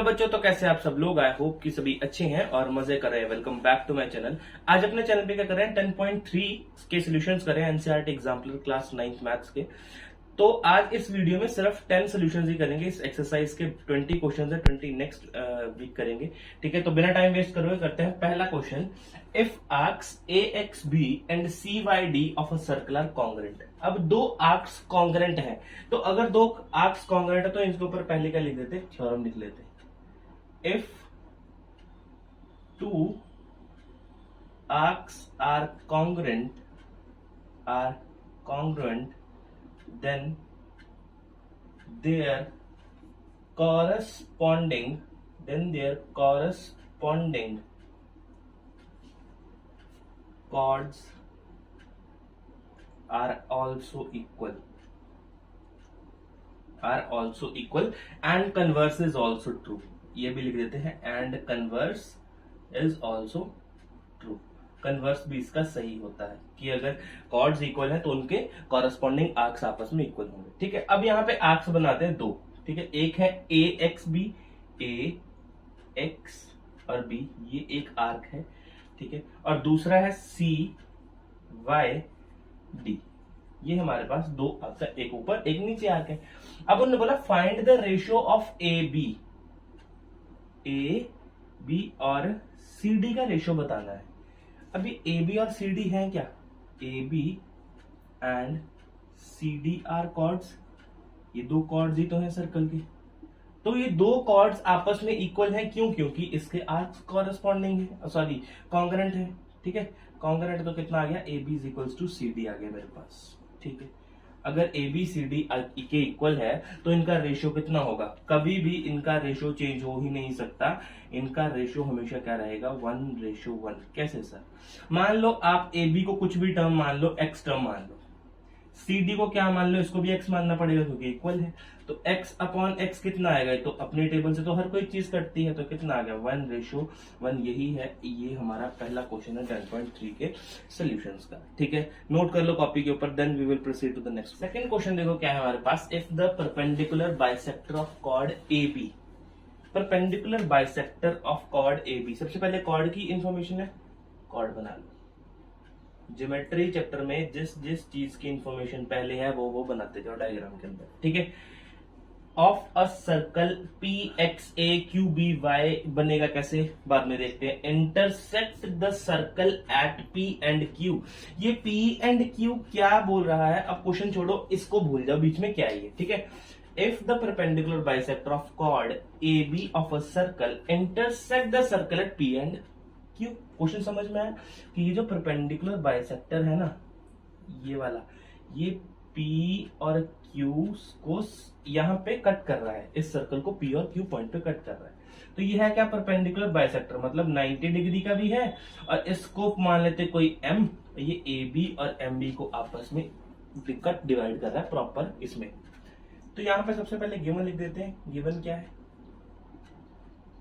Hello बच्चों, तो कैसे आप सब लोग। आई होप कि सभी अच्छे हैं और मजे कर रहे हैं। Welcome back to my channel. आज अपने चैनल पे क्या कर रहे हैं, 10.3 के सॉल्यूशंस कर रहे हैं NCERT exemplar class 9th maths के। तो आज इस वीडियो में सिर्फ 10 सॉल्यूशंस ही करेंगे। इस एक्सरसाइज के 20 क्वेश्चंस है, 20 नेक्स्ट वीक करेंगे। ठीक है, तो बिना टाइम वेस्ट करे करते हैं पहला question. If arcs AXB and CYD of a circle are congruent. अब दो आर्क्स कॉन्ग्रेंट हैं, तो अगर दो आर्क्स कॉन्ग्रेंट है तो इसके ऊपर पहले क्या लिख देते, थ्योरम लिख लेते। If two arcs are congruent, then their corresponding chords are also equal. And converse is also true. ये भी लिख देते हैं, and converse is also true. Converse भी इसका सही होता है कि अगर कॉर्ड्स इक्वल हैं तो उनके कॉरेस्पॉन्डिंग आर्क्स आपस में इक्वल होंगे। ठीक है, अब यहाँ पे आर्क्स बनाते हैं दो। ठीक है, एक है AXB, AX और B, ये एक आर्क है। ठीक है, और दूसरा है CYD, ये हमारे पास दो आर्क है, एक ऊपर एक नीचे आर्क है। अब उन्होंने बोला find the ratio of AB और CD का रेशियो बताना है। अभी AB और CD है क्या, AB and CD are chords, ये दो कॉर्ड्स ही तो हैं सर्कल के। तो ये दो कॉर्ड्स आपस में इक्वल हैं, क्यों? क्योंकि इसके आर्क्स कॉरेस्पॉन्डिंग है, सॉरी कॉन्ग्रेंट है। ठीक है, कॉन्ग्रेंट तो कितना आ गया, AB is equals to CD आ गया मेरे पास। ठीक है, अगर ABCD के इक्वल है तो इनका रेशियो कितना होगा, कभी भी इनका रेशियो चेंज हो ही नहीं सकता। इनका रेशियो हमेशा क्या रहेगा, 1:1। कैसे सर? मान लो आप AB को कुछ भी टर्म मान लो, X टर्म मान लो, CD को क्या मान लो, इसको भी X मानना पड़ेगा क्योंकि इक्वल है। तो X अपॉन X कितना आएगा, तो अपने टेबल से तो हर कोई चीज कटती है, तो कितना आ गया, 1:1। यही है, ये हमारा पहला क्वेश्चन है 10.3 के सॉल्यूशंस का। ठीक है, नोट कर लो कॉपी के ऊपर, then we will proceed to the next. Second question देखो क्या है हमारे पास। If the perpendicular bisector of chord AB, perpendicular bisector of chord AB, सबसे पहले कॉर्ड की इंफॉर्मेशन है, कॉर्ड बना लो। ज्योमेट्री चैप्टर में जिस जिस चीज की इंफॉर्मेशन पहले है वो बनाते जाओ डायग्राम के अंदर। ठीक है, ऑफ अ सर्कल PXAQBY बनेगा कैसे, बाद में देखते हैं। Intersect the circle at P and Q। ये P एंड Q क्या बोल रहा है, अब क्वेश्चन छोड़ो, इसको भूल जाओ, बीच में क्या है ये। ठीक है, if the perpendicular bisector of chord AB of a circle intersect the circle at P and Q। Question समझ में आया कि ये जो परपेंडिकुलर बाइसेक्टर है ना, ये वाला, ये P और Q को यहां पे कट कर रहा है, इस सर्कल को P और Q पॉइंट पे कट कर रहा है। तो ये है क्या, परपेंडिकुलर बाइसेक्टर, मतलब 90 डिग्री का भी है, और इसको मान लेते कोई M, ये AB और MB को आपस में कट डिवाइड कर रहा है प्रॉपर इसमें। तो यहां पे सबसे पहले गिवन लिख देते हैं। गिवन क्या है,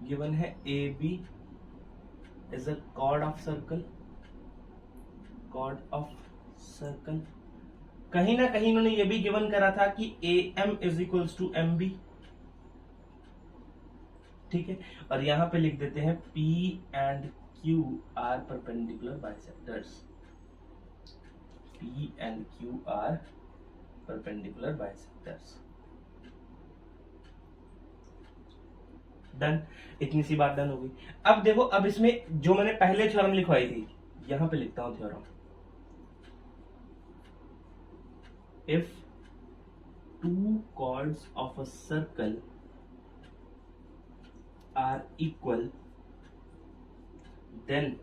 गिवन है AB is a chord of circle, कहीं ना कहीं इन्होंने ये भी गिवन करा था कि AM is equals to MB। ठीक है, और यहां पे लिख देते हैं P and Q are perpendicular bisectors, P and Q are perpendicular bisectors. Done, इतनी सी बात डन हो गई। अब देखो, अब इसमें जो मैंने पहले थ्योरम लिखवाई थी, यहां पे लिखता हूं theorem. If two chords of a circle are equal, then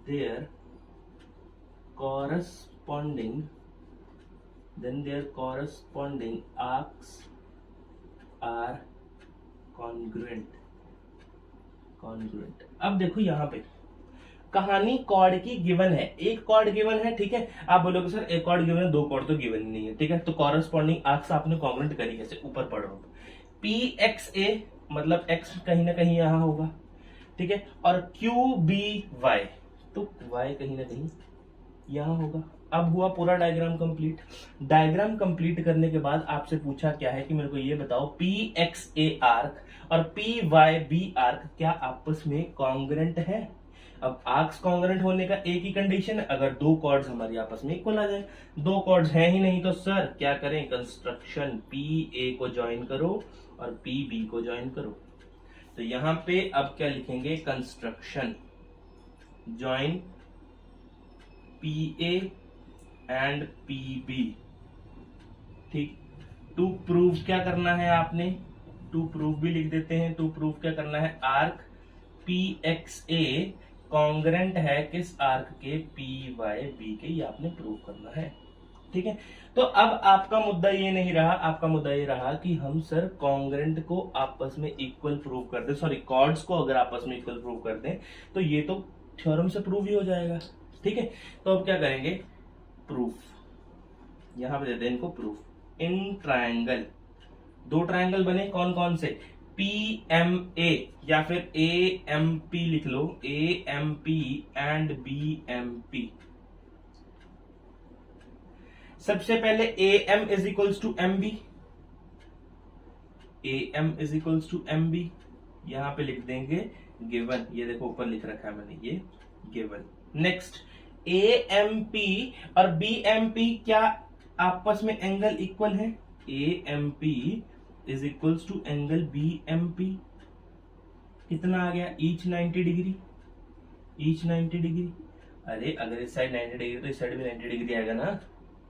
their corresponding arcs are congruent. अब देखो यहां पे कहानी कॉर्ड की गिवन है, एक कॉर्ड गिवन है। ठीक है, आप बोलोगे सर एक कॉर्ड गिवन है, दो कॉर्ड तो गिवन ही नहीं है। ठीक है, तो कॉरेस्पॉन्डिंग आर्क्स आपने कॉन्ग्रुएंट करी कैसे, ऊपर पढ़ो। PXA मतलब X कहीं ना कहीं यहां होगा। ठीक है, और QBY तो Y कहीं ना कहीं यहां होगा। अब हुआ पूरा डायग्राम कंप्लीट। डायग्राम कंप्लीट करने के बाद आपसे पूछा क्या है कि मेरे को ये बताओ पी एक्स ए आर्क और पी वाई बी आर्क क्या आपस में कॉन्ग्रेंट है। अब आर्क्स कॉन्ग्रेंट होने का एक ही कंडीशन है, अगर दो कॉर्ड्स हमारी आपस में इक्वल आ जाए। दो कॉर्ड्स हैं ही नहीं तो सर क्या करें, कंस्ट्रक्शन पी ए को ज्वाइन करो और पी बी को ज्वाइन करो। तो यहां पे अब क्या लिखेंगे, construction join P A and P B. ठीक, टू प्रूव क्या करना है आपने, टू प्रूव भी लिख देते हैं। टू प्रूव क्या करना है, आर्क पी एक्स ए कॉन्ग्रेंट है किस आर्क के, पी वाई बी के, ये आपने प्रूव करना है। ठीक है, तो अब आपका मुद्दा ये नहीं रहा, आपका मुद्दा ये रहा कि हम सर कॉन्ग्रेंट को आपस में इक्वल प्रूव कर दें, सॉरी कॉर्ड्स को अगर आपस में इक्वल प्रूव कर दें तो ये तो थ्योरम से प्रूव ही हो जाएगा। ठीक है, तो अब क्या करेंगे, प्रूफ, यहां पे देते हैं इनको प्रूफ। इन ट्रायंगल, दो ट्रायंगल बने, कौन कौन से, पी एम ए या फिर ए एम पी लिख लो, A M P and B M P. सबसे पहले A M is equals to M B, A M is equals to M B, यहां पे लिख देंगे गिवन, ये देखो ऊपर लिख रखा है मैंने, ये given. Next A M P और बी एम पी क्या आपस में एंगल इक्वल है, A M P is equals to angle B M P, कितना आ गया, ईच 90 डिग्री, ईच 90 डिग्री। अरे अगर इस साइड 90 डिग्री तो इस साइड भी 90 डिग्री आएगा ना।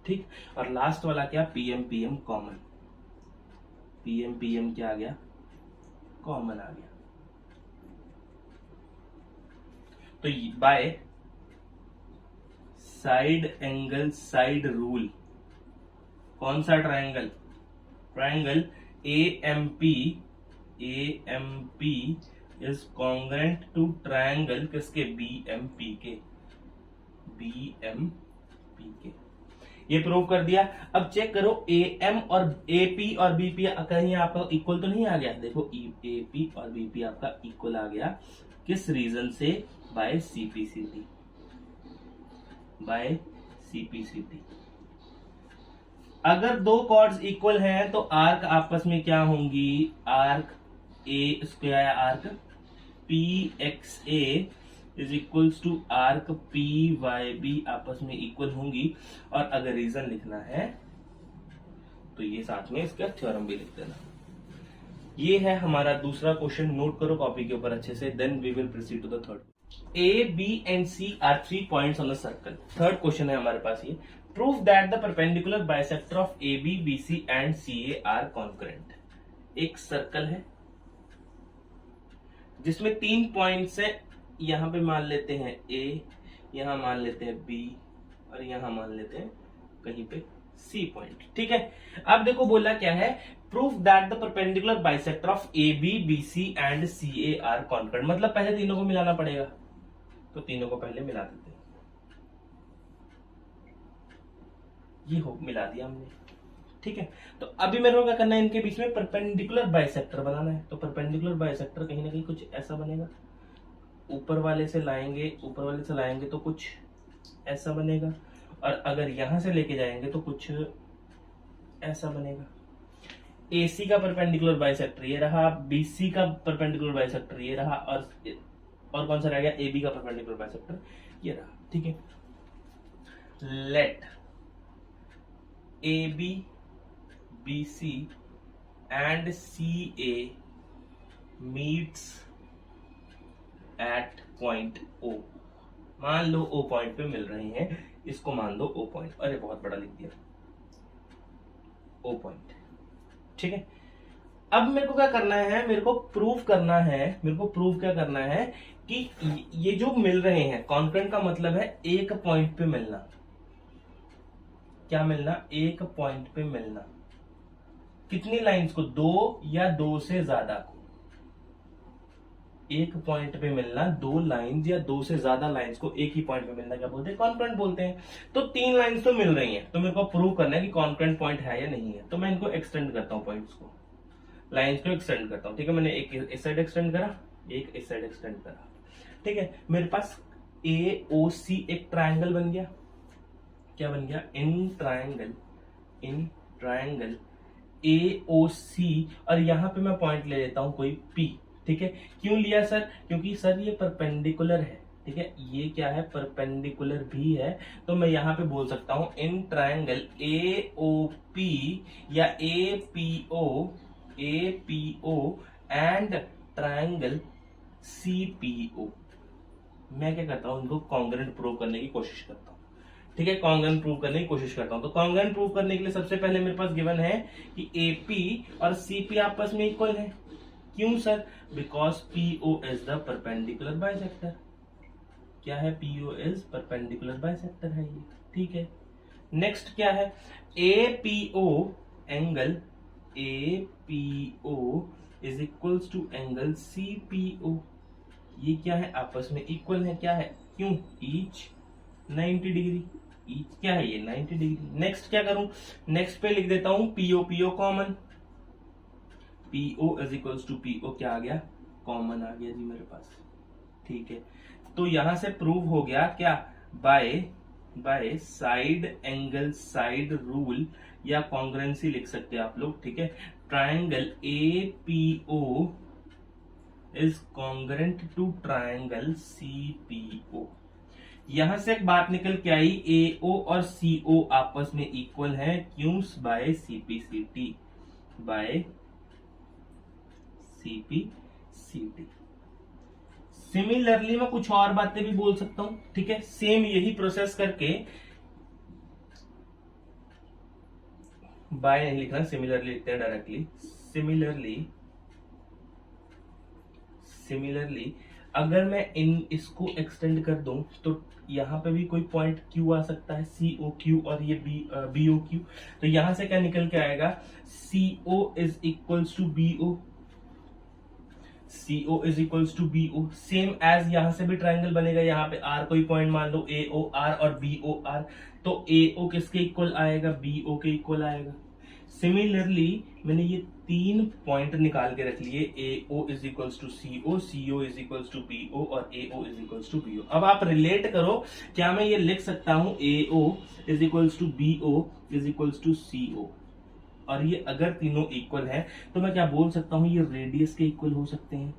ठीक, और लास्ट वाला क्या, PM PM common, PM PM क्या आ गया, कॉमन आ गया। तो by side angle side rule, कौन सा triangle, triangle A M P is congruent to triangle किसके, बी एम पी के, बी एम पी के, ये प्रूव कर दिया। अब चेक करो ए एम और ए पी और बी पी कहीं आपका इक्वल तो नहीं आ गया, देखो ए पी और बी पी आपका इक्वल आ गया, किस रीजन से, बाय सीपीसीटी, बाय सीपीसीटी। अगर दो कॉर्ड्स इक्वल हैं तो आर्क आपस में क्या होंगी, arc A square arc P X A is equals to arc P Y B आपस में इक्वल होंगी। और अगर रीजन लिखना है तो ये साथ में इसका थ्योरम भी लिख देना। ये है हमारा दूसरा क्वेश्चन, नोट करो कॉपी के ऊपर अच्छे से, then we will proceed to the third. A B and C are 3 points on the circle. Third question है हमारे पास ये, prove that the perpendicular bisector of A B B C and C A are concurrent. एक circle है जिसमें 3 points है, यहां पे मान लेते हैं ए, यहां मान लेते हैं बी और यहां मान लेते हैं कहीं पे सी पॉइंट। ठीक है, अब देखो बोला क्या है, proof that the perpendicular bisector of A B B C and C A are concurrent. मतलब पहले तीनों को मिलाना पड़ेगा, तो तीनों को पहले मिला देते हैं, ये हो मिला दिया हमने। ठीक है, तो अभी मेरे को क्या करना है, इनके बीच में परपेंडिकुलर बाइसेक्टर बनाना है। तो परपेंडिकुलर बाइसेक्टर कहीं ना कहीं कुछ ऐसा बनेगा, ऊपर वाले से लाएंगे तो कुछ ऐसा बनेगा, और अगर यहां से लेके जाएंगे तो कुछ ऐसा बनेगा। AC का परपेंडिकुलर बाइसेक्टर ये रहा, BC का परपेंडिकुलर बाइसेक्टर ये रहा, और कौन सा रह गया, AB का परपेंडिकुलर बाइसेक्टर ये रहा। ठीक है, let AB BC and CA meets at point O। मान लो O पॉइंट पे मिल रहे हैं, इसको मान लो O पॉइंट, अरे बहुत बड़ा लिख दिया, O पॉइंट। ठीक है, अब मेरे को क्या करना है, मेरे को प्रूव क्या करना है कि ये जो मिल रहे हैं, कॉन्करेंट का मतलब है एक पॉइंट पे मिलना। क्या मिलना, एक पॉइंट पे मिलना। कितनी लाइंस को, 2 या 2 से ज्यादा को। एक पॉइंट पे मिलना, 2 लाइंस या 2 से ज्यादा लाइंस को एक ही पॉइंट पे मिलना क्या बोलते हैं, कॉन्करेंट बोलते हैं। तो 3 लाइंस तो मिल रही हैं, तो मेरे को प्रूव करना है कि कॉन्करेंट पॉइंट है या नहीं है। तो मैं इनको एक्सटेंड करता हूं, पॉइंट्स को, लाइंस को एक्सटेंड करता हूं। ठीक है, मैंने एक इस साइड एक्सटेंड करा, एक इस साइड एक्सटेंड करा। ठीक है, मेरे पास AOC एक ट्रायंगल बन गया। क्या बन गया, इन ट्रायंगल AOC, और यहां पे मैं पॉइंट ले लेता हूं कोई P, ठीक है। क्यों लिया सर, क्योंकि सर ये परपेंडिकुलर है, ठीक है, ये क्या है, परपेंडिकुलर भी है, तो मैं यहां पे बोल सकता हूं इन ट्रायंगल AOP या APO एंड ट्रायंगल CPO। मैं क्या करता हूं, इनको कॉन्ग्रेंट प्रूव करने की कोशिश करता हूं, ठीक है, कॉन्ग्रेंट प्रूव करने की कोशिश करता हूं। तो कॉन्ग्रेंट प्रूव करने के लिए सबसे पहले मेरे पास गिवन है कि AP और CP आपस में इक्वल है। क्यों sir, because PO is the perpendicular bisector. क्या है, PO इज परपेंडिकुलर बाइसेक्टर है ये, ठीक है। नेक्स्ट क्या है, APO is equals to angle CPO। ये क्या है, आपस में इक्वल है, क्या है, क्यों, ईच 90 डिग्री, ईच क्या है ये 90 डिग्री। नेक्स्ट क्या करूं, नेक्स्ट पे लिख देता हूं PO common, PO is equals to PO क्या आ गया, कॉमन आ गया जी मेरे पास, ठीक है। तो यहां से प्रूव हो गया क्या, by side angle side rule या कॉन्ग्रेंसी लिख सकते हैं आप लोग, ठीक है। Triangle APO is congruent to triangle CPO। यहां से एक बात निकल के आई, AO और CO आपस में इक्वल है, क्यों, बाय CPCT। सिमिलरली मैं कुछ और बातें भी बोल सकता हूं, ठीक है, सेम यही प्रोसेस करके, बाय नहीं लिखना, सिमिलरली लिखते हैं डायरेक्टली। सिमिलरली अगर मैं इसको एक्सटेंड कर दूं तो यहां पे भी कोई पॉइंट Q आ सकता है, COQ, और ये BOQ। तो यहां से क्या निकल के आएगा, CO is equals to BO। Same as यहां से भी ट्राइंगल बनेगा, यहां पे R कोई पॉइंट मान लो, AOR और BOR, तो AO किसके इक्वल आएगा, BO के इक्वल आएगा। सिमिलरली मैंने ये 3 पॉइंट निकाल के रख लिए, AO is equals to CO is equals to BO और AO is equals to BO। अब आप रिलेट करो, क्या मैं ये लिख सकता हूं AO is equals to BO is equals to CO, और ये अगर तीनों इक्वल है तो मैं क्या बोल सकता हूं, ये रेडियस के इक्वल हो सकते हैं,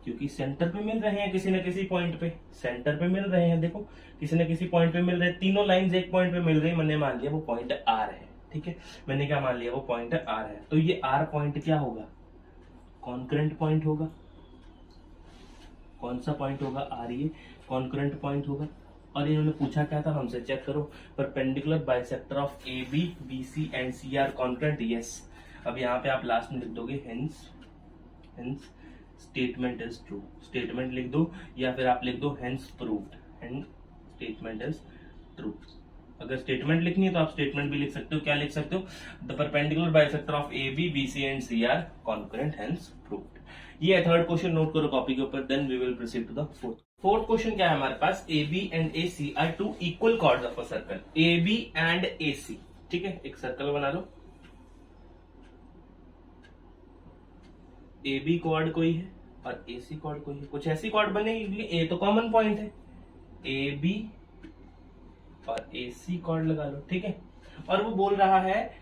क्योंकि सेंटर पे मिल रहे हैं, किसी न किसी पॉइंट पे सेंटर पे मिल रहे हैं, देखो किसी न किसी पॉइंट पे मिल रहे हैं, तीनों लाइंस एक पॉइंट पे मिल रही है, मैंने मान लिया वो पॉइंट R है, ठीक है, मैंने क्या मान लिया, वो पॉइंट R है। तो ये R पॉइंट क्या होगा, कॉन्करेंट पॉइंट होगा। कौन सा पॉइंट होगा, R, ये कॉन्करेंट पॉइंट होगा। और इन्होंने पूछा क्या था हमसे, चेक करो, perpendicular bisector of AB BC and CR concurrent, yes. अब यहाँ पे आप लास्ट में लिख दोगे hence statement is true, statement लिख दो, या फिर आप लिख दो hence proved, and statement is true. अगर स्टेटमेंट लिखनी है तो आप स्टेटमेंट भी लिख सकते हो, क्या लिख सकते हो, the perpendicular bisector of AB BC and CR concurrent hence proved. ये है थर्ड क्वेश्चन, नोट करो कॉपी के ऊपर, then we will proceed to the fourth question. क्या है हमारे पास, AB and AC are two equal chords of a circle, AB and AC, ठीक है, एक सर्कल बना लो, AB कॉर्ड कोई है और AC कॉर्ड कोई है, कुछ ऐसी कॉर्ड बनेगी, A तो कॉमन पॉइंट है, AB और AC कॉर्ड लगा लो, ठीक है। और वो बोल रहा है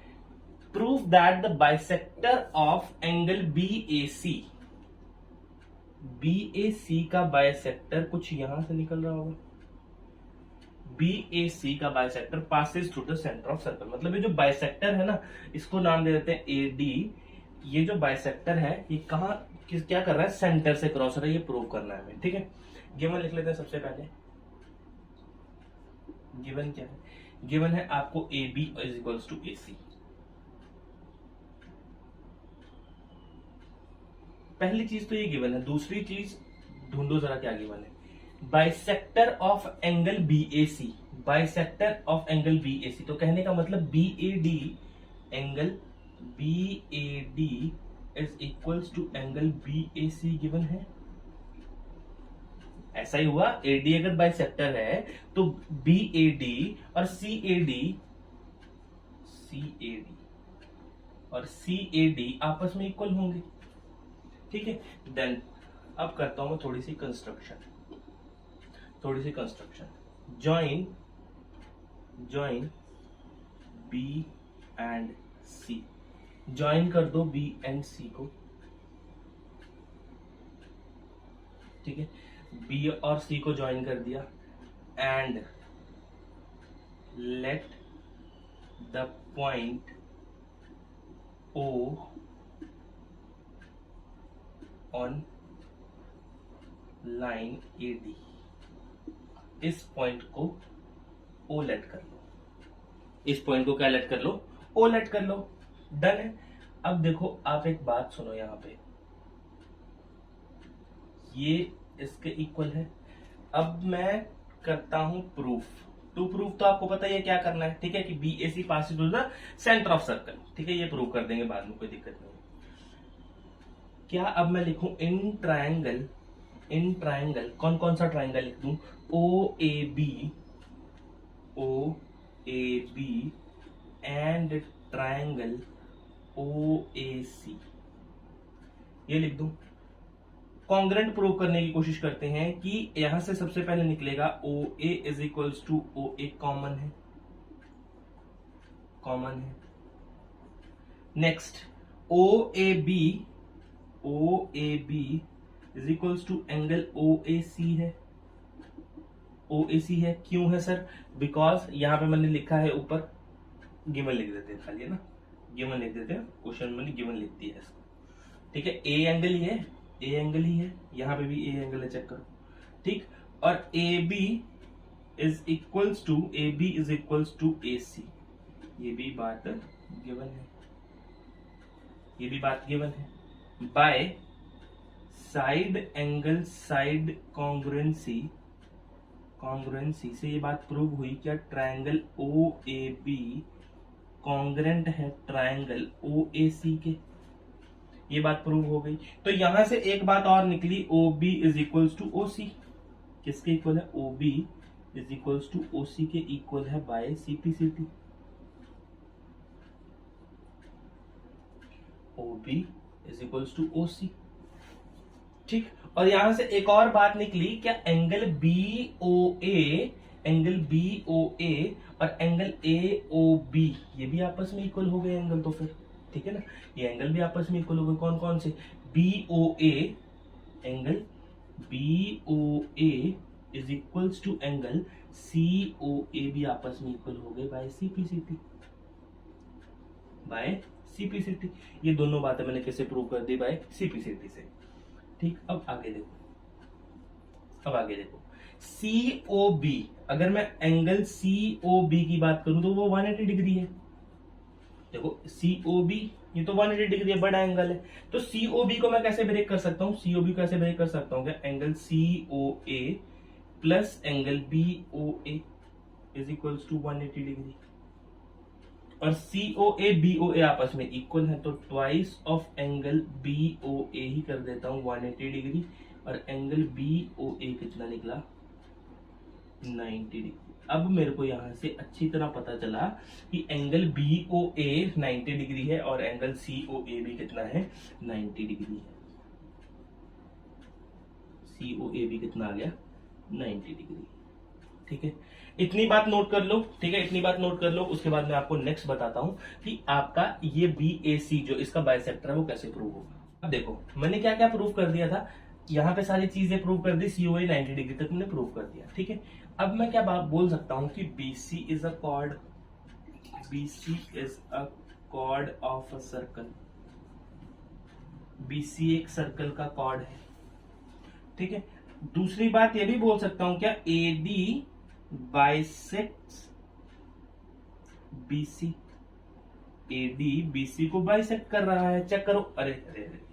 prove that the bisector of angle BAC का बाइसेक्टर कुछ यहां से निकल रहा होगा, BAC का bisector passes through the centre of circle, मतलब ये जो बाइसेक्टर है ना, इसको नाम दे देते हैं AD। ये जो बाइसेक्टर है ये क्या कर रहा है, सेंटर से क्रॉस हो रहा है, ये प्रूव करना है हमें, ठीक है। गिवन लिख लेते हैं सबसे पहले, गिवन क्या है, गिवन है आपको AB is equals to AC। पहली चीज तो ये गिवन है, दूसरी चीज ढूंढो जरा क्या गिवन है, bisector of angle BAC, bisector of angle BAC, तो कहने का मतलब BAD angle BAD is equals to angle BAC given है। ऐसा ही हुआ, AD अगर बाइसेक्टर है तो BAD और CAD और CAD आपस में इक्वल होंगे, ठीक है। देन अब करता हूं मैं थोड़ी सी construction, join join B and C, join कर दो बी एंड सी को, ठीक है, बी और सी को ज्वाइन कर दिया, and let the point O on line A D, इस पॉइंट को ओ लेट कर लो, इस पॉइंट को क्या लेट कर लो, ओ लेट कर लो। डन है। अब देखो आप एक बात सुनो, यहां पे ये इसके इक्वल है। अब मैं करता हूं प्रूफ, टू प्रूफ तो आपको पता ही है क्या करना है, ठीक है, कि B A C passes to the centre of circle, ठीक है, ये प्रूफ कर देंगे बाद में, कोई दिक्कत नहीं। क्या अब मैं लिखूं इन ट्रायंगल, इन ट्रायंगल कौन कौन सा ट्रायंगल लिख दूं, O A B, O A B and triangle O A C, ये लिख दूं। कॉन्ग्रेंट प्रूव करने की कोशिश करते हैं कि यहां से सबसे पहले निकलेगा O A is equals to O A, common है, कॉमन है। Next O A B, O A B is equals to angle O A C है, ओ ए सी है। क्यों है सर? बिकॉज यहां पे मैंने लिखा है ऊपर, गिवन लिख देते हैं खाली, है ना, गिवन लिख देते हैं, क्वेश्चन में गिवन लिख दिया है इसको, ठीक है। ए एंगल ही है, ए एंगल ही है, यहां पे भी ए एंगल है, चेक करो, ठीक। और A B is equals to, A B is equals to A C, ये भी बात गिवन है, ये भी बात गिवन है। By side angle side congruency, congruency से ये बात प्रूव हुई क्या, triangle O A B congruent है ट्रायंगल ओ ए सी के, ये बात प्रूव हो गई। तो यहां से एक बात और निकली, O B is equals to O C, किसके इक्वल है, O B is equals to O C के इक्वल है by CPCT, O B is equals to O C, ठीक। और यहां से एक और बात निकली क्या, angle B O A, angle B O A और एंगल ए ओ बी, ये भी आपस में इक्वल हो गए एंगल, तो फिर ठीक है ना, ये एंगल भी आपस में इक्वल हो गए। कौन कौन से, B O A, angle B O A is equals to angle C O A भी आपस में इक्वल हो गए बाय सीपीसीटी, बाय सीपीसीटी। ये दोनों बातें मैंने कैसे प्रूव कर दी, बाय सीपीसीटी से, ठीक। अब आगे देखो, अब आगे देखो, सी ओ बी, अगर मैं एंगल सी ओ बी की बात करूं तो वो 180 डिग्री है। देखो सी ओ बी ये तो 180 डिग्री है, बड़ा एंगल है, तो सी ओ बी को मैं कैसे ब्रेक कर सकता हूं, सी ओ बी कैसे ब्रेक कर सकता हूं, क्या, angle C O A plus angle B O A is equals to 180 degree, और C O A B O ए आपस में इक्वल है, तो twice of angle B O A ही कर देता हूं 180 डिग्री, और एंगल बी ओ ए कितना निकला, 90 डिग्री। अब मेरे को यहां से अच्छी तरह पता चला कि एंगल बी ओ ए 90 डिग्री है और एंगल सी ओ ए भी कितना है, 90 डिग्री है। सी ओ ए भी कितना आ गया, 90 डिग्री, ठीक है। इतनी बात नोट कर लो, ठीक है, इतनी बात नोट कर लो। उसके बाद मैं आपको नेक्स्ट बताता हूं कि आपका ये बी ए सी जो इसका बाइसेक्टर है वो कैसे प्रूव होगा। अब देखो मैंने क्या क्या प्रूव कर दिया था, यहाँ पे सारी चीजें प्रूव कर दी, सीओए 90 डिग्री तक मैंने प्रूव कर दिया, ठीक है। अब मैं क्या बात बोल सकता हूं कि BC is a cord, BC is a cord of a circle, BC एक सर्कल का कॉर्ड है, ठीक है। दूसरी बात ये भी बोल सकता हूं क्या, A D bisects BC, A D BC को बाइसेक्ट कर रहा है, चेक करो। अरे अरे अरे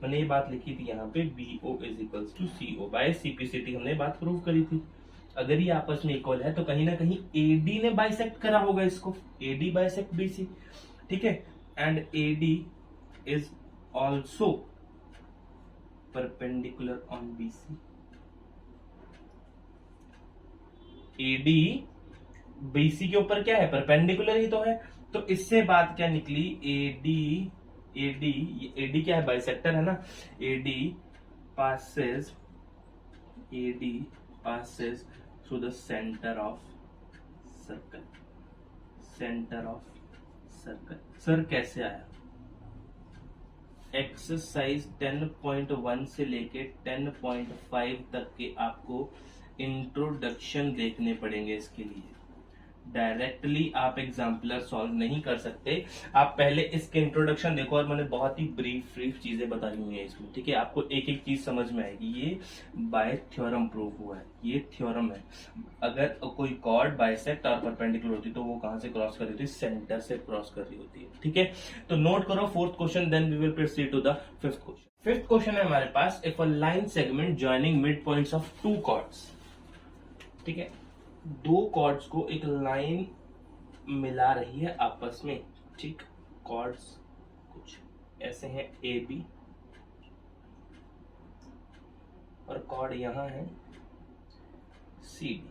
मैंने ये बात लिखी थी यहाँ पे, B O is equals to C O by CPCT, हमने बात प्रूव करी थी। अगर ये आपस में इक्वल है तो कहीं ना कहीं एडी ने बाइसेक्ट करा होगा इसको, एडी बाइसेक्ट बीसी, ठीक है। And AD is also perpendicular on BC, AD BC के ऊपर क्या है, परपेंडिकुलर ही तो है। तो इससे बात क्या निकली, एडी, एडी क्या है, बाइसेक्टर है ना, AD passes through the centre of circle, center of circle. Sir कैसे आया? एक्सरसाइज 10.1 से लेके 10.5 तक के आपको इंट्रोडक्शन देखने पड़ेंगे। इसके लिए डायरेक्टली आप एग्जाम्पलर सॉल्व नहीं कर सकते। आप पहले इसके इंट्रोडक्शन देखो, और मैंने बहुत ही ब्रीफ चीजें बताई हुई हैं इसमें, ठीक है? आपको एक एक चीज समझ में आएगी। ये बाय थ्योरम प्रूव हुआ है, ये थ्योरम है। अगर कोई कॉर्ड बाइसेक्ट और परपेंडिकुलर होती तो वो कहां से क्रॉस कर रही होती? सेंटर से क्रॉस कर रही होती है, ठीक है? तो नोट करो fourth question, then we will proceed to the fifth question. Fifth question है हमारे पास, if a line segment joining mid points of two chords, ठीक है? दो कॉर्ड्स को एक लाइन मिला रही है आपस में, ठीक? कॉर्ड्स कुछ ऐसे हैं ए बी, और कॉर्ड यहां है सी डी।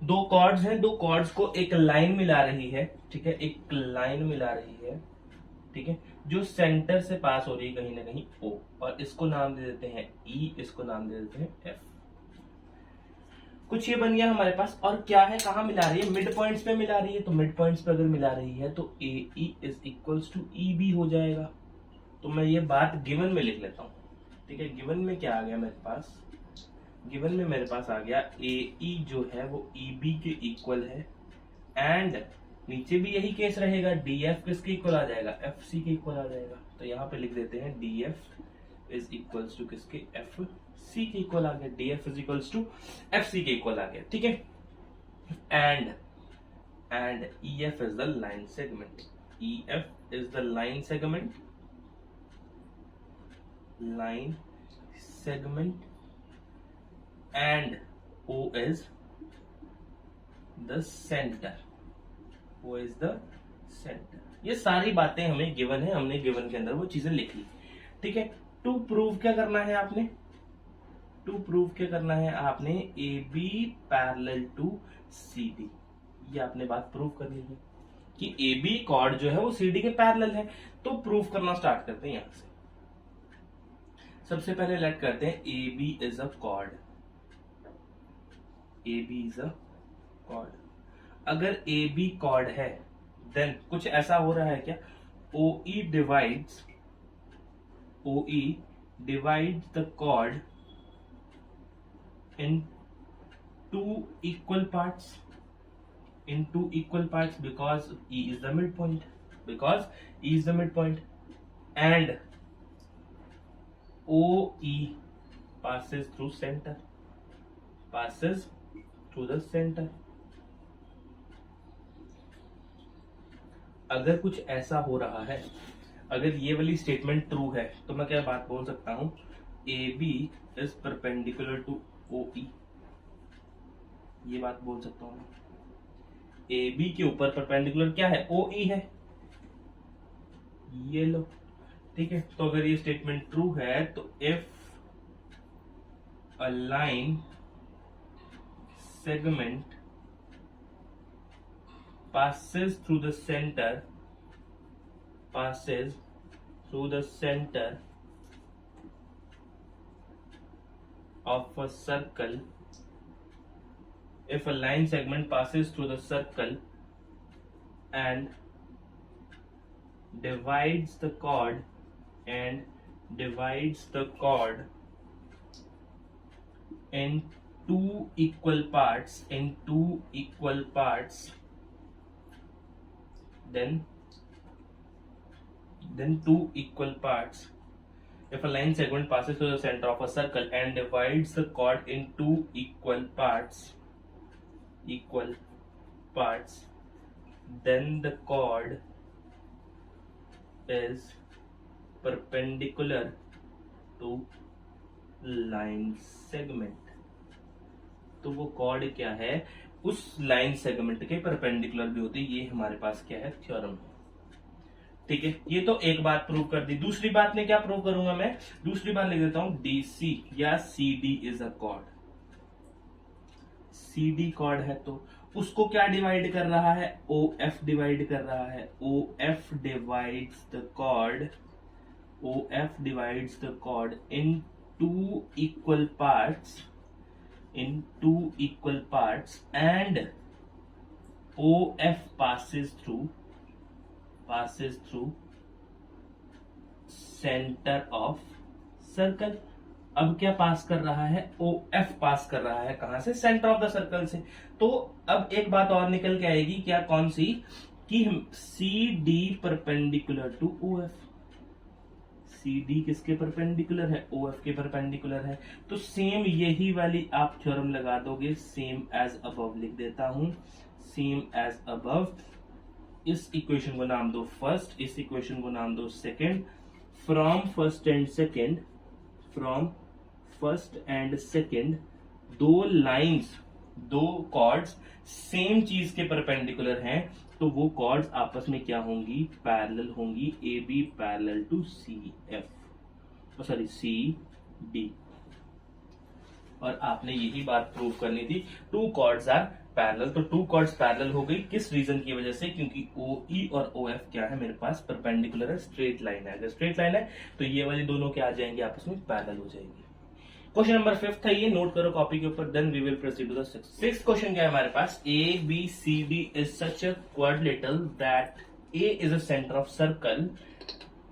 दो कॉर्ड्स हैं, दो कॉर्ड्स को एक लाइन मिला रही है, ठीक है? एक लाइन मिला रही है, ठीक है, जो सेंटर से पास हो रही है कहीं ना कहीं ओ, और इसको नाम दे देते हैं ई, इसको नाम दे देते हैं एफ। कुछ ये बन गया हमारे पास। और क्या है, कहां मिला रही है? मिड पॉइंट्स पे मिला रही है। तो मिड पॉइंट्स पे अगर मिला रही है तो A E is equals to E B हो जाएगा। तो मैं ये बात गिवन में लिख लेता हूं, ठीक है? गिवन में क्या आ गया मेरे पास? गिवन में मेरे पास आ गया ए ई जो है वो ई बी के इक्वल है, एंड नीचे भी यही केस रहेगा, डी एफ किसके इक्वल आ जाएगा? एफ सी के इक्वल आ जाएगा। तो यहाँ पे लिख देते हैं D F is equals to किसके? एफ सी के इक्वल आ गया। D F is equals to F C के इक्वल आ गया, ठीक है? And E F is the line segment. E F is the line segment, line segment, and O is the center, O is the center। ये सारी बातें हमें given है, हमने गिवन के अंदर वो चीजें लिख ली, ठीक है? टू प्रूव क्या करना है आपने? टू प्रूव क्या करना है आपने? A B parallel to C D. ये आपने बात प्रूव करनी है कि ए बी कॉर्ड जो है वो सी डी के पैरेलल है। तो प्रूव करना स्टार्ट करते हैं यहां से। सबसे पहले लेट करते हैं A B is a chord. A B is a chord. अगर ए बी कॉर्ड है, देन कुछ ऐसा हो रहा है क्या? O E divides the chord in two equal parts, because E is the midpoint, and OE passes through the center। अगर कुछ ऐसा हो रहा है, अगर ये वाली स्टेटमेंट ट्रू है, तो मैं क्या बात बोल सकता हूं? A B is perpendicular to O E. ये बात बोल सकता हूं। ए बी के ऊपर परपेंडिकुलर क्या है? ओ ई है। ये लो, ठीक है? तो अगर ये स्टेटमेंट ट्रू है तो if a line segment passes through the center of a circle, if a line segment passes through the circle and divides the chord in two equal parts, then two equal parts, if a line segment passes through the center of a circle and divides the chord in two equal parts, then the chord is perpendicular to line segment। तो वो cord क्या है? उस line segment के perpendicular भी होती है। ये हमारे पास क्या है? थ्योरम है, ठीक है? ये तो एक बात प्रूव कर दी। दूसरी बात में क्या प्रूव करूंगा मैं? दूसरी बात लिख देता हूं, डी सी या C D is a chord. C D chord है तो उसको क्या डिवाइड कर रहा है? ओ एफ डिवाइड कर रहा है। O F divides the chord in two equal parts, and OF passes through centre of circle. अब क्या पास कर रहा है? OF पास कर रहा है कहां से? सेंटर ऑफ द सर्कल से। तो अब एक बात और निकल के आएगी, क्या? कौन सी? कि CD perpendicular to OF। CD किसके परपेंडिकुलर है? OF के परपेंडिकुलर है। तो सेम यही वाली आप थ्योरम लगा दोगे, सेम एज अबव लिख देता हूं, सेम एज अबव। इस इक्वेशन को नाम दो फर्स्ट, इस इक्वेशन को नाम दो second. From first and second दो लाइंस, दो कॉर्ड्स सेम चीज के परपेंडिकुलर हैं, तो वो कॉर्ड्स आपस में क्या होंगी? पैरेलल होंगी। AB parallel to CD। और आपने यही बात प्रूव करनी थी, टू कॉर्ड्स आर पैरेलल। तो टू कॉर्ड्स पैरेलल हो गई, किस रीजन की वजह से? क्योंकि OE और OF क्या है मेरे पास? परपेंडिकुलर है, स्ट्रेट लाइन है। अगर स्ट्रेट लाइन है तो ये वाली दोनों क्या आ जाएंगे? आपस में पैरेलल हो जाएंगे। क्वेश्चन नंबर 5 था ये, नोट करो कॉपी के ऊपर, then we will proceed to the sixth question. क्या है हमारे पास? ABCD is such a quadrilateral that A is a centre of circle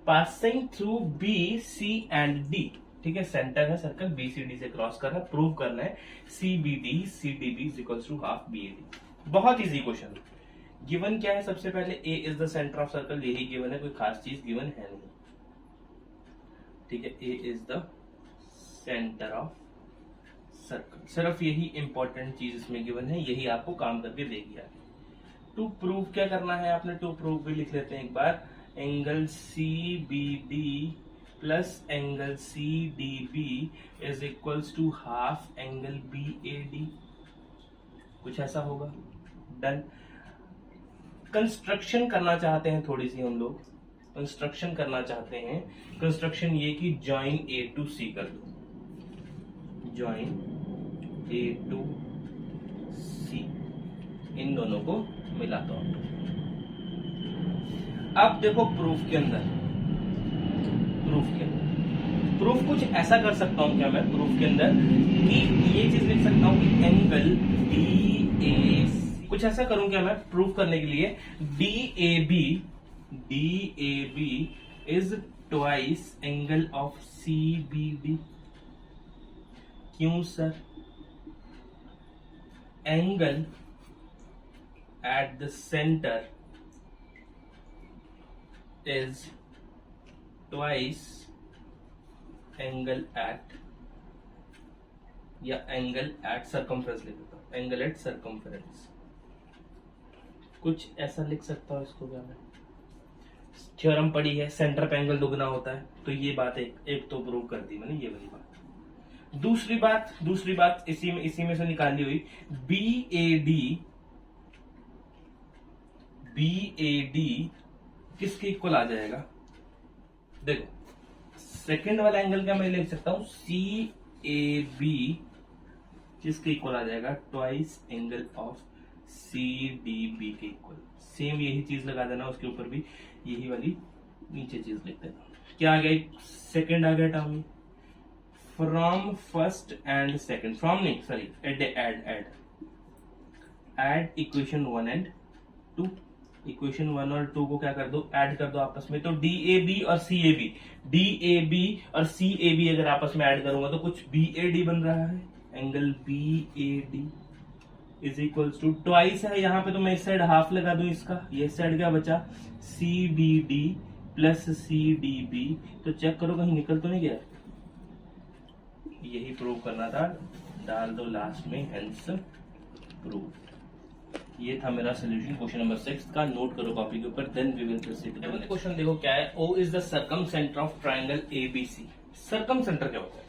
passing through BC and D। ठीक है, सेंटर है सर्कल, BCD से क्रॉस कर रहा है, प्रूव करना है CBD CDB is equals to half BAD। बहुत इजी क्वेश्चन। गिवन क्या है? सबसे पहले A is the centre of circle, यही गिवन है, कोई खास चीज गिवन है नहीं। ठीक है, A is the centre of circle, सिर्फ यही इंपॉर्टेंट चीज इसमें गिवन है, यही आपको काम करके देगी आगे। टू प्रूव क्या करना है आपने? टू प्रूव भी लिख लेते हैं एक बार। Angle CBD plus angle CDB is equals to half angle BAD। कुछ ऐसा होगा। डन। कंस्ट्रक्शन करना चाहते हैं, थोड़ी सी हम लोग कंस्ट्रक्शन करना चाहते हैं। कंस्ट्रक्शन ये कि ज्वाइन A टू C कर दो, ज्वाइन A टू C, इन दोनों को मिला दो। अब देखो प्रूफ के अंदर प्रूफ कुछ ऐसा कर सकता हूं क्या मैं प्रूफ के अंदर कि ये चीज लिख सकता हूं कि एंगल DAC, कुछ ऐसा करूं क्या मैं प्रूफ करने के लिए? DAB is twice angle of CBD। क्यों sir? Angle at the centre is twice angle at, या एंगल एट सर्कमफ्रेंस लिख देता हूं, एंगल एट सर्कमफ्रेंस, कुछ ऐसा लिख सकता हूं इसको क्या मैं? थ्योरम पढ़ी है, सेंटर पे एंगल दुगना होता है, तो ये बात एक तो प्रूव कर दी मैंने, ये वाली बात। दूसरी बात इसी में से निकाली हुई, BAD किसके इक्वल आ जाएगा? देखो सेकंड वाला एंगल क्या मैं लिख सकता हूं? CAB किसके इक्वल आ जाएगा? ट्वाइस एंगल ऑफ CDB के इक्वल। सेम यही चीज लगा देना उसके ऊपर भी, यही वाली नीचे चीज लिख देना। क्या आ गया? सेकंड आ गया term. From first and second, from नहीं sorry, add equation 1 and 2। Equation 1 और 2 को क्या कर दो? ऐड कर दो आपस में। तो DAB और CAB अगर आपस में ऐड करूंगा तो कुछ BAD बन रहा है। Angle BAD is equals to twice है यहाँ पे, तो मैं इस साइड हाफ लगा दूं इसका, ये साइड क्या बचा? CBD plus CDB। तो चेक करो कहीं निकल तो नहीं गया। यही प्रूव करना था, डाल दो लास्ट में, हेंस प्रूव। ये था मेरा सोल्यूशन क्वेश्चन नंबर 6 का, नोट करो कॉपी के ऊपर, then we will proceed to the next question. देखो क्या है? O is the circumcentre of triangle ABC। Circumcentre क्या होता है?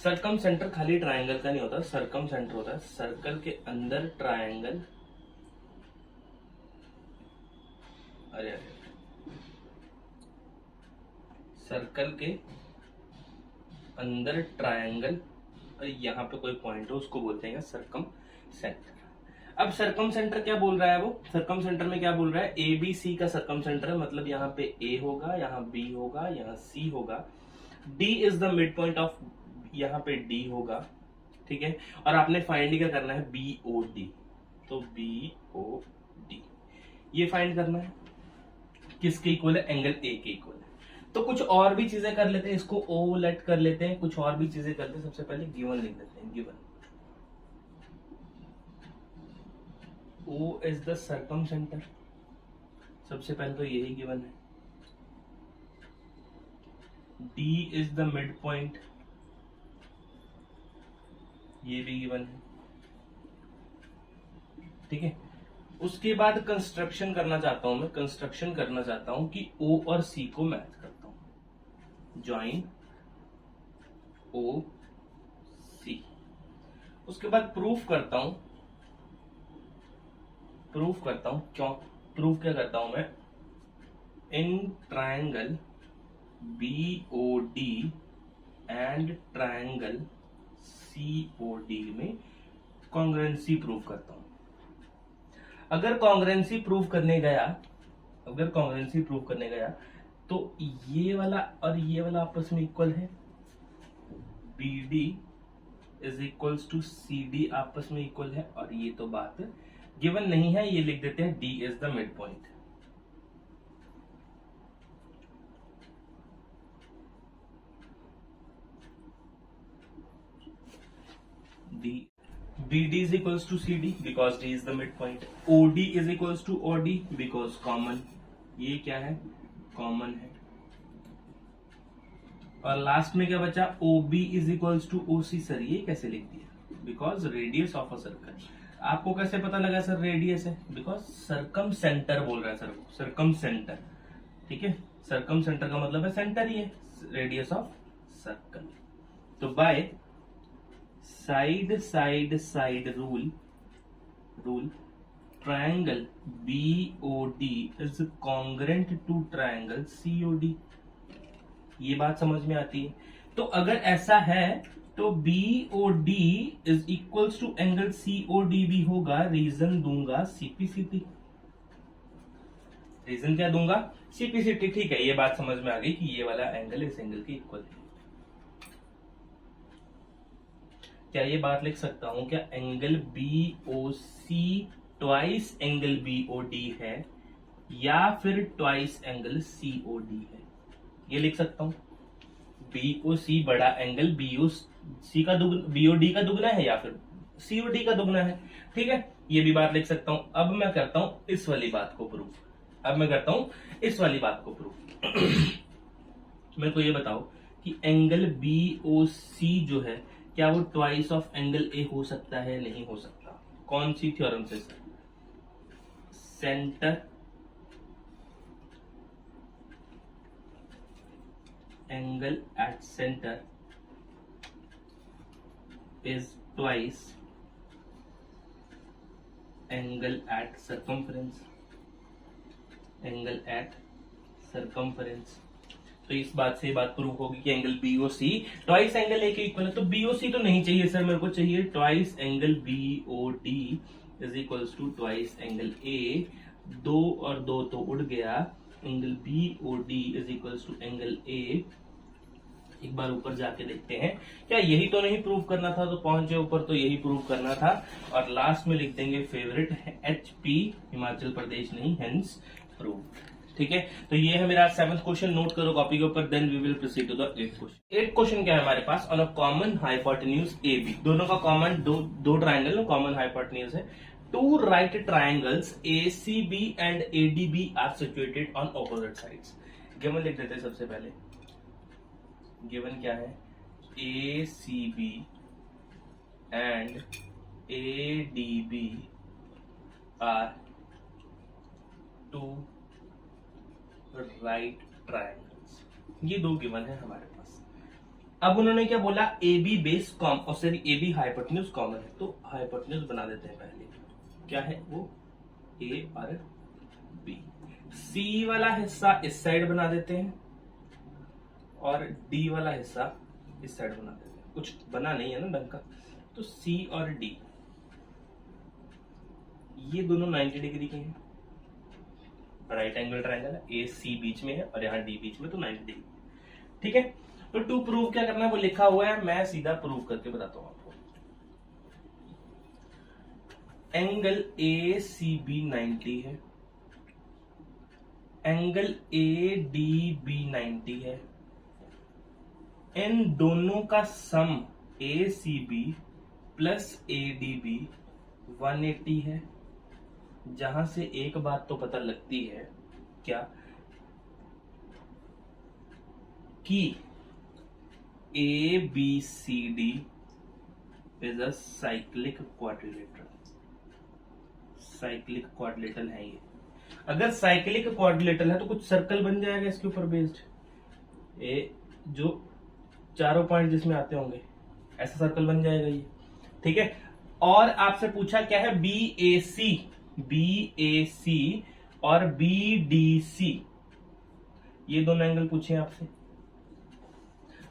सर्कम सेंटर खाली ट्राइंगल का नहीं होता, सर्कम सेंटर होता है सर्कल के अंदर ट्राइंगल, अरे सर्कल के अंदर ट्राइंगल, और यहाँ पे कोई पॉइंट हो उसको बोलते हैं सर्कम सेंटर। अब सर्कम सेंटर क्या बोल रहा है? वो सर्कम सेंटर में क्या बोल रहा है? ABC का सर्कम सेंटर है, मतलब यहाँ पे A होगा, यहाँ B होगा, यहाँ C होगा, D is the mid point of, यहाँ पे D होगा, ठीक है। और आपने फाइंड क्या करना है? BOD, तो BOD ये फाइंड करना है, किसके इक्वल है, एंगल ए के इक्वल है। तो कुछ और भी चीजें कर लेते हैं, इसको O लेट कर लेते हैं, कुछ और भी चीजें करते हैं। सबसे पहले गिवन लिख देते हैं, given O is the circum centre, सबसे पहले तो यही गिवन है। D is the mid point, ये भी गिवन है, ठीक है। उसके बाद कंस्ट्रक्शन करना चाहता हूं मैं, कंस्ट्रक्शन करना चाहता हूं कि O और C को मैच करता हूं, ज्वाइन O C। उसके बाद प्रूफ करता हूं, क्यों प्रूफ क्या करता हूं मैं, in triangle BOD and triangle COD में कॉन्ग्रुएंसी प्रूफ करता हूं। अगर कॉन्ग्रुएंसी प्रूफ करने गया तो ये वाला और ये वाला आपस में इक्वल है, BD is equals to CD आपस में इक्वल है, और ये तो बात गिवन नहीं है, ये लिख देते हैं D is the mid point. BD is equals to CD because D is the midpoint. OD is equals to OD because common, ये क्या है, कॉमन है। और लास्ट में क्या बचा, OB is equals to OC। Sir ये कैसे लिख दिया, because radius of a circle. आपको कैसे पता लगा सर रेडियस है, बिकॉज सरकम सेंटर बोल रहा है सर, सरकम सेंटर, ठीक है। सरकम सेंटर का मतलब है सेंटर ही है, रेडियस ऑफ सर्कल। तो by side rule triangle BOD is congruent to triangle COD। ये बात समझ में आती है। तो अगर ऐसा है तो BOD is equals to angle COD भी होगा। रीजन दूंगा CPCT। रीजन क्या दूंगा, CPCT, ठीक है। ये बात समझ में आ गई कि ये वाला एंगल इस एंगल के इक्वल है। क्या ये बात लिख सकता हूं, क्या angle BOC twice angle BOD है या फिर ट्वाइस एंगल COD है, ये लिख सकता हूं। BOC बड़ा एंगल BOD का दुगना है या फिर COD का दुगना है, ठीक है। ये भी बात लिख सकता हूं। अब मैं करता हूं इस वाली बात को प्रूफ। मेरे को ये बताओ कि एंगल BOC जो है, क्या वो ट्वाइस ऑफ एंगल A हो सकता है, नहीं हो सकता। कौन सी थ्योरम से sir, centre angle at centre is twice angle at circumference, तो इस बात से बात प्रूव होगी कि angle BOC twice angle A के इक्वल है। तो BOC तो नहीं चाहिए सर, मेरे को चाहिए twice angle BOD is equals to twice angle A। 2 और 2 तो उड़ गया, angle BOD is equals to angle A। एक बार ऊपर जाके देखते हैं, क्या यही तो नहीं प्रूव करना था। तो पहुंचे ऊपर तो यही प्रूव करना था। और लास्ट में लिख देंगे फेवरेट HP हिमाचल प्रदेश नहीं, हेंस प्रूव्ड, ठीक है। तो ये है मेरा 7th क्वेश्चन, नोट करो कॉपी के ऊपर। Then we will proceed to the 8th question. 8th question क्या है हमारे पास, on a common hypotenuse AB, दोनों का कॉमन दो ट्राइंगल में कॉमन हाइपोटेन्यूज है। 2 right triangles ACB and ADB are situated on opposite sides. Given लिख देते हैं सबसे पहले। गिवन क्या है, ACB and ADB are 2 right triangles. ये 2 गिवन है हमारे पास। अब उन्होंने क्या बोला, AB बेस कॉम और सॉरी AB हाइपोटेन्यूज कॉमन है, तो हाइपोटेन्यूज बना देते हैं पहले। क्या है वो, A और B। C वाला हिस्सा इस साइड बना देते हैं और D वाला हिस्सा इस साइड बना देते हैं। कुछ बना नहीं है ना ढंग का। तो C और D ये दोनों 90 डिग्री के हैं। राइट एंगल ट्रायंगल है, AC बीच में है और यहाँ D बीच में, तो 90 डिग्री, ठीक है। तो टू प्रूव क्या करना है वो लिखा हुआ है, मैं सीधा प्रूव करके बताता हूँ आपको। एंगल ए सी बी 90 है, एंगल ए डी बी 90 है, इन दोनों का sum A C B plus A D B 180 है। जहां से एक बात तो पता लगती है क्या, कि A B C D is a cyclic quadrilateral. Cyclic quadrilateral है ये। अगर साइक्लिक क्वाड्रिलेटरल है तो कुछ सर्कल बन जाएगा इसके ऊपर बेस्ड, ए जो चारों पॉइंट जिसमें आते होंगे ऐसा सर्कल बन जाएगा ये, ठीक है। और आपसे पूछा क्या है, बी ए सी और बी डी सी, ये दोनों एंगल पूछे आपसे,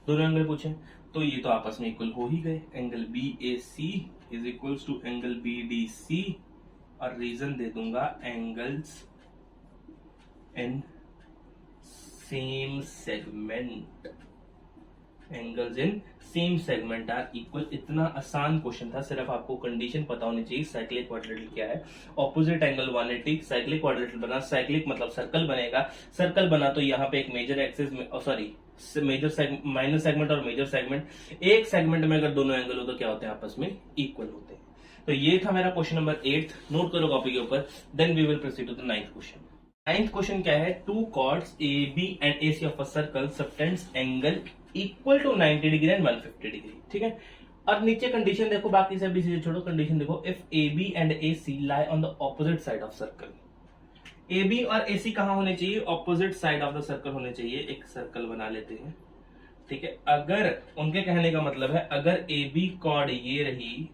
दोनों एंगल पूछे तो ये तो आपस में इक्वल हो ही गए। Angle B A C is equals to angle B D C, और रीजन दे दूंगा angles in same segment, angles in same segment are equal. इतना आसान क्वेश्चन था, सिर्फ आपको कंडीशन पता होनी चाहिए साइक्लिक क्वाड्रिलेटरल क्या है। ऑपोजिट एंगल 180, साइक्लिक क्वाड्रिलेटरल बना, साइक्लिक मतलब सर्कल बनेगा, सर्कल बना तो यहाँ पे एक मेजर एक्सिस में, सॉरी मेजर माइनर सेगमेंट और मेजर सेगमेंट, एक सेगमेंट में अगर दोनों एंगल हो तो क्या होते हैं, आपस में इक्वल होते हैं। तो ये था मेरा क्वेश्चन नंबर 8, नोट करो कॉपी के ऊपर। Then we will proceed to the 9th question. 9th question क्या है, two chords A B and A C of a circle subtends angle equal to 90 degree and 150 degree, ठीक है। और नीचे condition देखो, बाकी सब भी चीजें छोड़ो, कंडीशन देखो, if A B and A C lie on the opposite side of circle. A B और ए सी कहां होने चाहिए, opposite side of the circle होने चाहिए। एक सर्कल बना लेते हैं, ठीक है। अगर उनके कहने का मतलब है, अगर ए बी कॉर्ड ये रही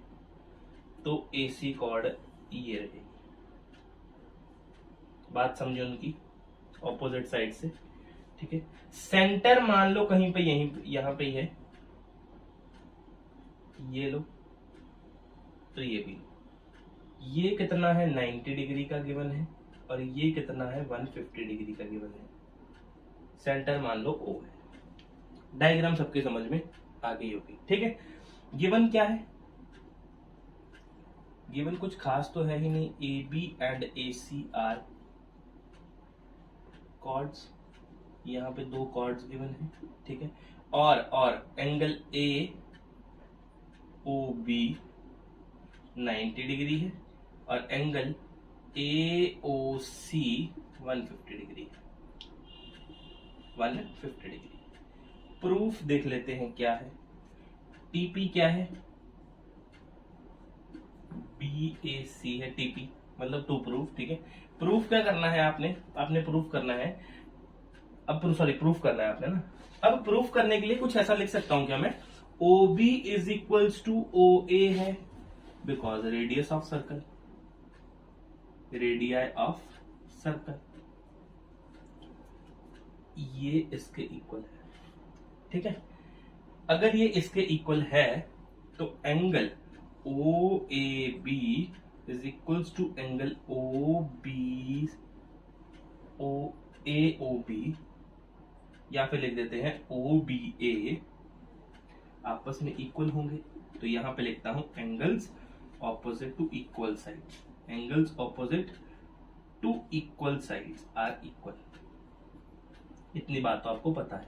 तो ए सी कॉर्ड ये रहेगी। बात समझे उनकी, ऑपोजिट साइड से, ठीक है। सेंटर मान लो कहीं पे, यहीं यहां पे है, ये लो तो ये भी, ये कितना है 90 डिग्री का गिवन है, और ये कितना है 150 डिग्री का गिवन है। सेंटर मान लो O है। डायग्राम सबके समझ में आ गई होगी, ठीक है। गिवन क्या है, गिवन कुछ खास तो है ही नहीं, A B and A C are chords, यहां पे दो कॉर्ड्स गिवन है, ठीक है। और angle A O B 90 degree है, और angle A O C 150 degree है, 150 डिग्री। प्रूफ देख लेते हैं क्या है, टीपी क्या है, बी ए सी है टीपी, मतलब टू प्रूफ, ठीक है। प्रूफ क्या करना है आपने प्रूफ करना है, अब सॉरी प्रूफ करना है आपने ना। अब प्रूफ करने के लिए कुछ ऐसा लिख सकता हूं क्या मैं, O B is equals to O A है, because radius of circle, radii of circle, ये इसके इक्वल है, ठीक है। अगर ये इसके इक्वल है तो angle O A B is equals to angle O B O A O B, या फिर लिख देते हैं ओ बी ए, आपस में इक्वल होंगे। तो यहां पे लिखता हूं angles opposite to equal sides, angles opposite to equal sides are equal. इतनी बात तो आपको पता है,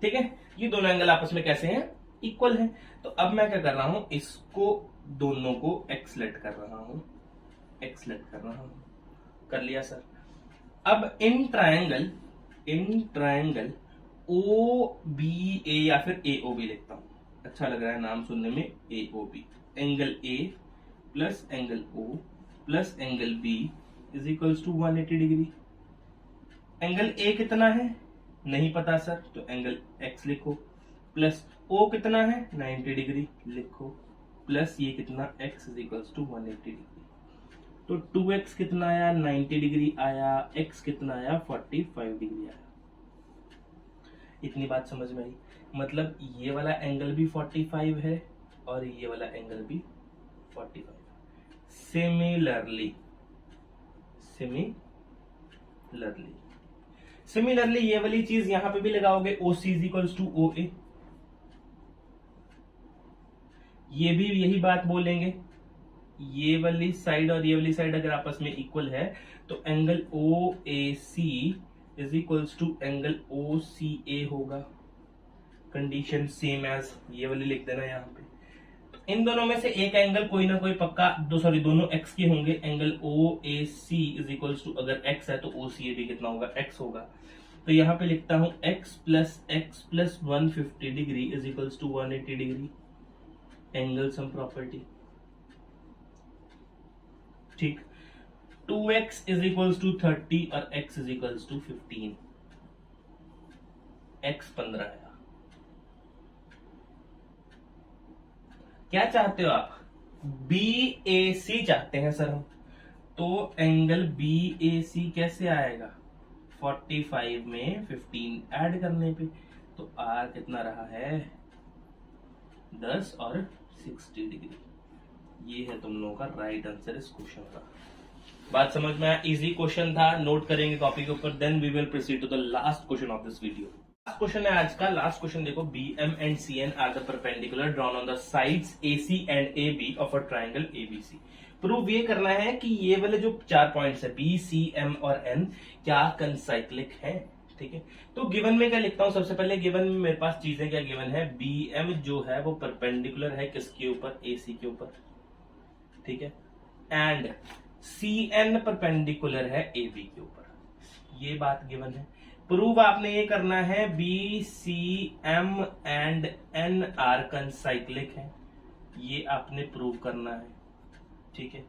ठीक है। ये दोनों एंगल आपस में कैसे हैं, इक्वल हैं। तो अब मैं क्या कर रहा हूं, इसको दोनों को एक्सलेट कर रहा हूं, एक्सलेट कर रहा हूं, कर लिया सर। अब इन ट्रायंगल ओ बी ए या फिर ए ओ बी लिखता हूं, अच्छा लग रहा है नाम सुनने में, A O B, angle A plus angle O plus angle B is equals to 180 degree. Angle A कितना है नहीं पता सर, तो एंगल एक्स लिखो, प्लस ओ कितना है 90 डिग्री लिखो, प्लस ये कितना x is equals to 180 degree. तो 2x कितना आया 90 डिग्री आया, x कितना आया 45 डिग्री आया। इतनी बात समझ में आई, मतलब ये वाला एंगल भी 45 है और ये वाला एंगल भी 45 है। सिमिलरली ये वाली चीज यहां पे भी लगाओगे, OC is equals to OA, ये भी यही बात बोलेंगे, ये वाली साइड और ये वाली साइड अगर आपस में इक्वल है तो angle O A C is equals to angle O C A होगा। कंडीशन सेम एज ये वाली लिख देना यहाँ पे। इन दोनों में से एक एंगल कोई ना कोई पक्का दोनों एक्स के होंगे। Angle O A C is equals to, अगर एक्स है तो ओ सी ए भी कितना होगा, एक्स होगा। तो यहाँ पे लिखता हूं x plus 150 degree is equals to 180 degree, angle sum property. ठीक, 2x इज इक्वल्स टू 30 और x is equals to 15, x 15 आया। क्या चाहते हो आप? BAC चाहते हैं सर हम, तो एंगल BAC कैसे आएगा? 45 में 15 ऐड करने पे, तो R कितना रहा है? 10 और 60 डिग्री। ये है तुम लोगों का राइट आंसर इस क्वेश्चन का। बात समझ में आया? इजी क्वेश्चन था, नोट करेंगे कॉपी के ऊपर। Then we will proceed to the last question of this video. Last question है आज का। लास्ट क्वेश्चन देखो, BM and CN are the perpendicular drawn on the sides AC and AB of a triangle ABC। Prove ये करना है कि ये वाले जो 4 पॉइंट्स है B, C, M और N क्या कंसाइक्लिक हैं। ठीक है, तो गिवन में क्या लिखता हूं? सबसे पहले गिवन में मेरे पास चीजें क्या गिवन है? BM जो है वो परपेंडिकुलर है किसके ऊपर? AC के ऊपर। ठीक है, एंड CN परपेंडिकुलर है AB के ऊपर। ये बात गिवन है। प्रूव आपने ये करना है B, C, M and N are concyclic है। ये आपने प्रूव करना है। ठीक है,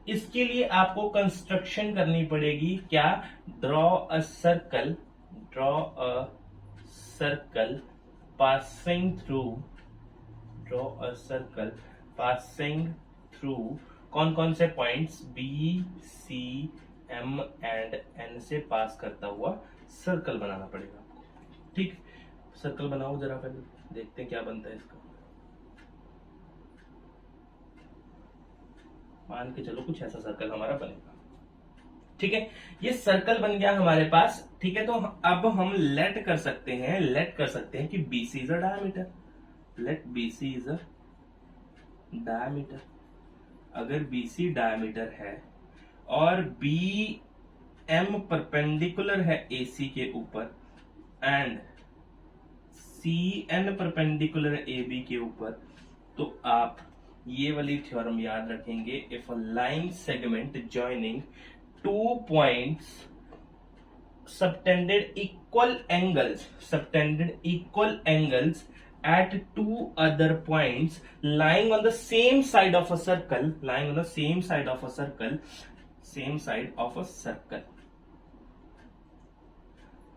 इसके लिए आपको कंस्ट्रक्शन करनी पड़ेगी। क्या? Draw a circle passing through कौन कौन से points? B, C, M and N से पास करता हुआ सर्कल बनाना पड़ेगा आपको। ठीक, सर्कल बनाओ जरा, पहले देखते हैं क्या बनता है इसका। मान के चलो कुछ ऐसा सर्कल हमारा बनेगा। ठीक है, ये सर्कल बन गया हमारे पास। ठीक है, तो अब हम लेट कर सकते हैं कि BC is a diameter. Let BC is a diameter. अगर BC डायमीटर है और BM परपेंडिकुलर है AC के ऊपर एंड CN परपेंडिकुलर है AB के ऊपर, तो आप ये वाली थ्योरम याद रखेंगे। If a line segment joining 2 points subtended equal angles at 2 other points lying on the same side of a circle,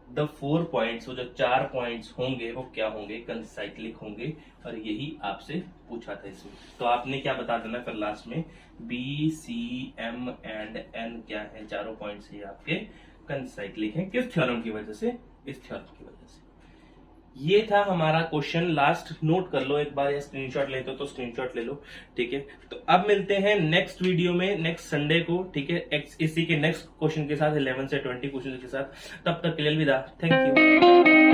the 4 points, वो जो 4 पॉइंट्स होंगे वो क्या होंगे? कंसाइक्लिक होंगे। और यही आपसे पूछा था इसमें। तो आपने क्या बता देना फिर लास्ट में? B, C, M and N क्या है? चारों पॉइंट्स ये आपके कंसाइक्लिक हैं। किस थ्योरम की वजह से? इस थ्योरम की वजह से। ये था हमारा क्वेश्चन। लास्ट नोट कर लो एक बार, या स्क्रीनशॉट लेते हो तो स्क्रीनशॉट ले लो। ठीक है, तो अब मिलते हैं नेक्स्ट वीडियो में, नेक्स्ट संडे को। ठीक है, इसी के नेक्स्ट क्वेश्चन के साथ, 11 से 20 क्वेश्चन के साथ। तब तक के लिए अलविदा। Thank you.